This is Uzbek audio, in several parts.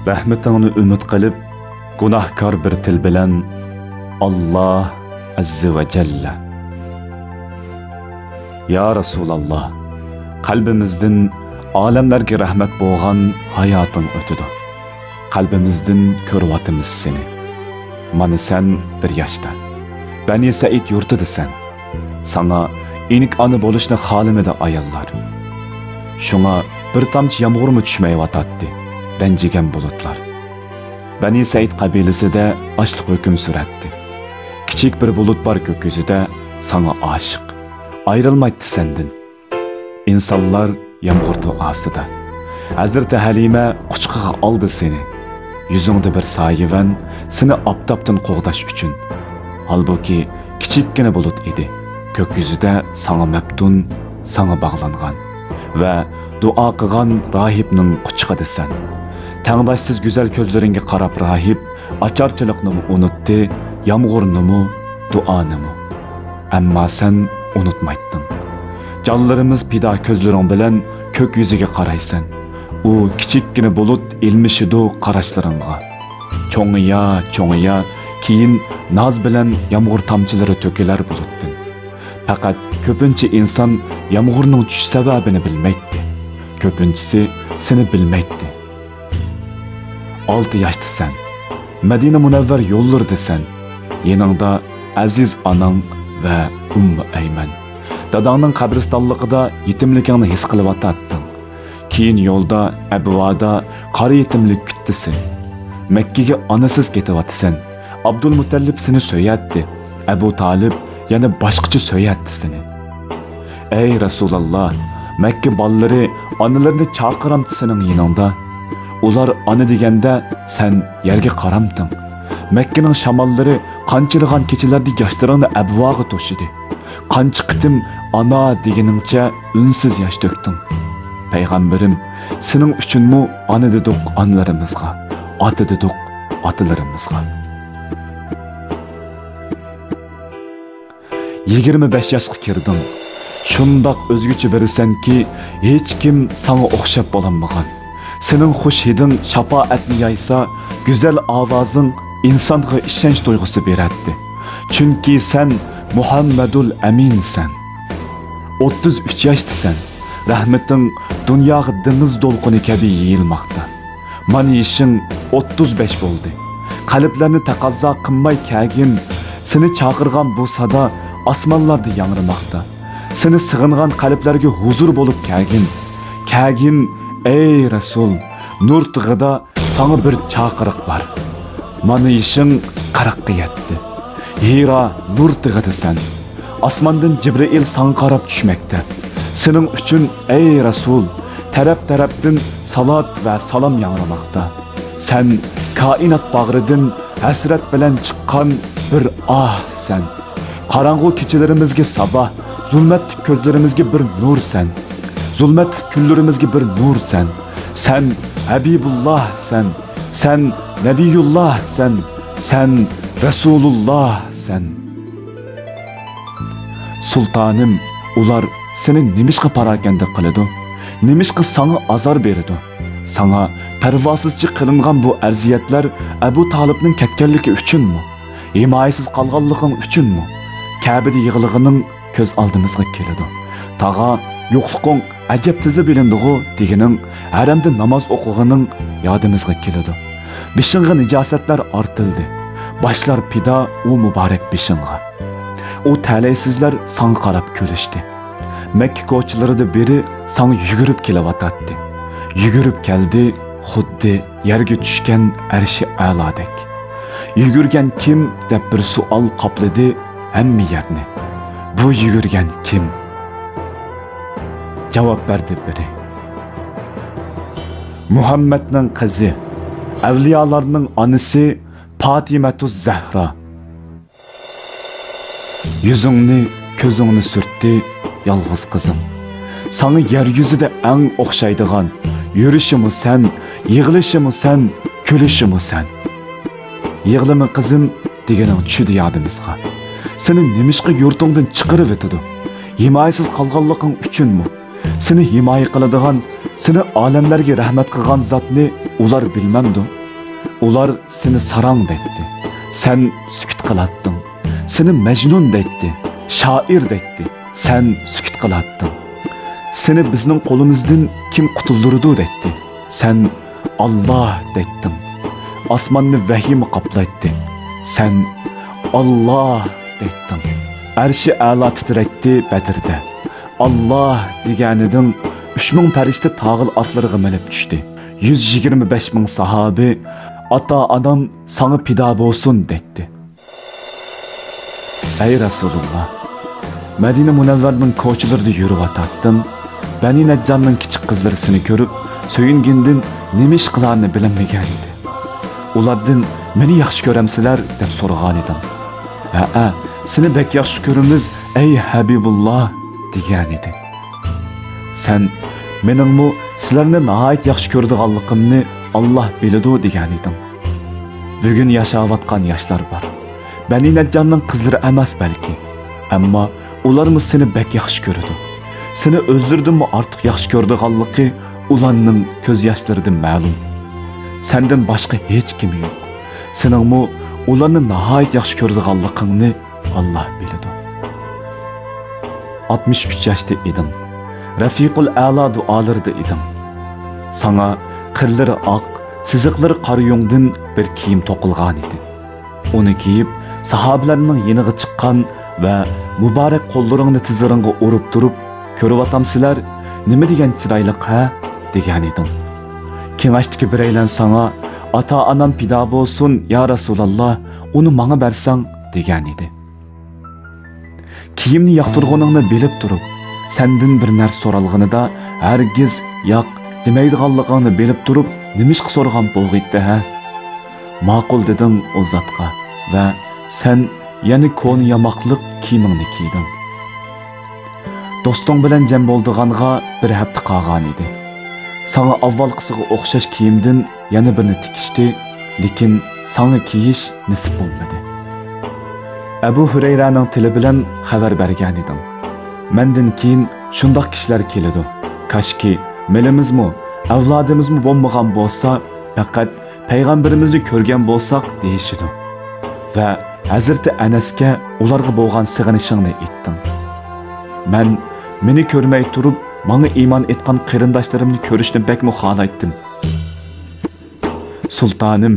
rahmatingni umid qilib, gunohkor bir til bilan Alloh azza va jalla. Ya Rasululloh, qalbimizdan olamlarga rahmat bo'lgan hayoting o'tidi. Qalbimizdan ko'ryapmiz seni. Mana sen bir yoshda Bani Said yurtidasan. Sana inik ana bo'lishni xohlamadi ayollar. Shunga bir tomchi yomg'irmi tushmayotdi. Ranjigan bulutlar. Bani Said qabilasida ochliq hukm suratdi. Kichik bir bulut bor ko'kyuzida sana oshiq. Ayrılmaydı senden. İnsanlar yağmur duasida. Hazreti Halime quchqiga aldı seni. Yüzünde bir sayiven seni aptaptın qo'g'dash uchun. Halbuki kichikkina bulut edi. Ko'kyuzida sana mabtun, sana bağlangan ve dua qilgan rahibning quchqidisan. Tangdashsiz go'zal ko'zlaringga qarab rahib acharchilikni unutdi, yağmurni, duani. Ammo sen unutmaydın. Canlarımız pida közlerin bilen kök yüzüge qaraysan. O kichikkina bulut ilmishidu qarashlaringga. Çoğuya, keyin naz bilen yağmur tamchilari tökeler bulutdin. Fakat köpünçe insan yağmurning tush sababini bilmaydi. Köpünçisi seni bilmaydi. 6 yoshdasan. Madina Munavvar yo'llardasan. Yaningda aziz anang ve Ayman. Dadangning qabristonligida yetimligingni his qilyotding. Keyin yo'lda Abvada qari yetimlik kutdi seni. Makkaga onasiz ketyapsan. Abdul Mutallib seni so'yatdi. Abu Talib yana boshqacha so'yatdi seni. Ey Rasululloh, Makka bolalari onalarini chaqiramdi sening yoningda. Ular ona deganda sen yerga qaramding. Makkaning shamollari qanchilgan kechalarda yoshlaringni Abvaga to'shidi. Qancha qitim ana deganingcha unsiz yosh to'kding. Payg'ambarim, sening uchunmi ona dedik onalarimizga, ota dedik otalarimizga. 25 yoshga kirding. Shundoq o'zgacha birisanki, hech kim sana o'xshab bo'lmagan. Sening xush hiding shafoatni yaysa, go'zal ovozing insonga ishonch tuyg'usi beradi. Chunki sen Muhammadul Aminsan. 33 yoshdasan. Rahmeting dunyoga dengiz to'lqini kabi yeyilmoqda. Mana ishing 35 bo'ldi. Qalblarni taqozo qilmay kagin, seni chaqirgan bu sada osmonlarda yangramoqda. Seni sig'ingan qalblarga huzur bo'lib kagin, ey Rasul, nur tig'ida sana bir chaqiriq bor. Mana ishing 40 ga yetdi. Hira nur tig'idasan. Osmondan Jibril sana qarab tushmoqda. Sening uchun ey Rasul, taraf-tarafdan salat va salom yangramoqda. Sen koinot bag'ridan hasrat bilan chiqqan bir sen. Qarang'u kechalarimizga sabah, zulmatli ko'zlarimizga bir nur sen. Zulmatli kunlarimizga bir nur sen. Sen Habibullah sen. Sen Nabiyullah sen. Sen Rasulullah sen. Sultanım, ular seni nimishqa parakanda qiladi? Nimishqa sana azor beradi? Sana parvosizcha qilingan bu arziyatlar Abu Talibning ketganligi uchunmi? Himoyasiz qolganliging uchunmi? Ka'bada yig'lig'ining ko'z oldimizga keladi. Taga yo'qliqing ajab tezli bilindigu degining haramda namoz o'qigining yodimizga keladi. Bishingga nijosatlar ortildi. Boshlar pida u muborak bishingga. O talaysizlar sana qarab kulishdi. Makka ko'chalarida biri sana yugurib kelyotdi. Yugurib keldi, xuddi yerga tushgan arshi a'lodek. Yugurgan kim deb bir savol qopladi hamma yerni. Bu yugurgan kim? Javob berdi biri. Muhammadning qizi, avliyolarning onasi Fatimatu Zahra. Yüzünni, ko'zingni sürtdi, yalğız qizim. Sana yeryüzüde eng o'xshaydigan, yurishimi sen, yig'lishimi sen, kulishimi sen. Yig'limi qizim deganing tushdi yodimizga. Seni nimishqa yurtingdan chiqarib etadi. Himoyasiz qolganliging uchunmi? Seni himoya qiladigan, seni olamlarga rahmat qilgan zotni ular bilmemdi. Ular seni sarang deydi. Sen sükut kılattın. Seni mecnun deydi. Şair deydi. Sen sükut kılattın. Seni bizning qo'limizdan kim qutuldurdi deydi. Sen Allah deydin. Osmonni vahim qoplaydi. Sen Allah deydin. Arshi a'lo titratdi Badrda. Allah deganidin 3000 farishta tog'il otlariga minib tushdi. 125 ming sahobi ata onam sana pido bo'lsin deydi. Ey Rasululloh, Madina Munavvarning ko'chalarida yurib o'tatdim. Bani Najjarning kichik qizlarini ko'rib, so'yingindin nima ish qilarni bilmagan edi. Ulardan meni yaxshi ko'ramsizlar deb so'ragan edim. Ha, seni bek yaxshi ko'ramiz ey Habibulloh degan edi. Sen meningmi sizlarni nihoyat yaxshi ko'rdiganligimni Alloh biladi degan edim. Bugun yashayotgan yoshlar bor. Bani Najjarning qizlari emas balki, ammo ularmi seni bek yaxshi ko'radi. Seni o'zlaridanmi ortiq yaxshi ko'rdiganligi ularning ko'z yoshlaridan ma'lum. Sendan boshqa hech kim yo'q. Seningmi ularni nihoyat yaxshi ko'rdiganligingni Alloh biladi. 63 yoshda edim. Rafiqul a'lo duolarida edim. Sana qirlari oq, siziqlari qora yungdan bir kiyim to'qilgan edi. Uni kiyib sahobalarning yeniga chiqqan va muborak qo'llaringni tizlaringga urib turib, ko'ryotamsizlar, nima degan chiroyli ha degan edim. Kengashdagi biraylan sana ata onam pido bo'lsin ya Rasululloh, uni menga bersang degan edi. Kiyimni yoqtirganingni bilib turib, sendan bir narsa so'ralganida hargiz yo'q demaydiganligingni bilib turib, nima ish so'ragan bo'lg'itdi ha? Ma'qul deding o zatqa va sen yana ko'ni yamoqliq kiyimingni kiyding. Do'sting bilan jam bo'ldiganga bir hafta qolgan edi. Sana avvalqisiga o'xshash kiyimdan yana birini tikishdi, lekin sana kiyish nasib bo'lmadi. Abu Hurayraning tili bilan xabar bergan edim. Mendan keyin shundoq kishilar keladi. Kashki melimizmi, avlodimizmi bo'lmagan bo'lsa, faqat payg'ambarimizni ko'rgan bo'lsak deyishidi. Va Hazrati Anasga ularga bo'lgan sig'inishingni aytdim. Meni ko'rmay turib, menga iymon etgan qarindoshlarimni ko'rishni bakmi xohlaydim. Sultonim,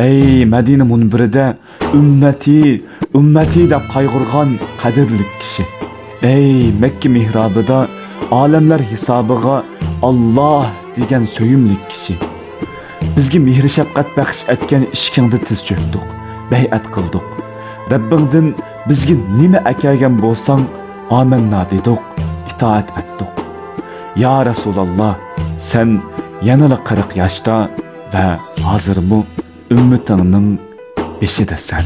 ey Madina munbirida ummati deb qayg'urgan qadrli kishi. Ey Makka mihrobida olamlar hisobiga Alloh degan so'yimli kishi. Bizga mehr shafqat baxsh etgan ishkingda tiz cho'kdik, bay'at qildik. Rabbingdan bizga nima akagan bo'lsang, amanna dedik, itoat etdik. Ya Rasululloh, sen yanada 40 yoshda va hozirmi ummatingning beshidasan.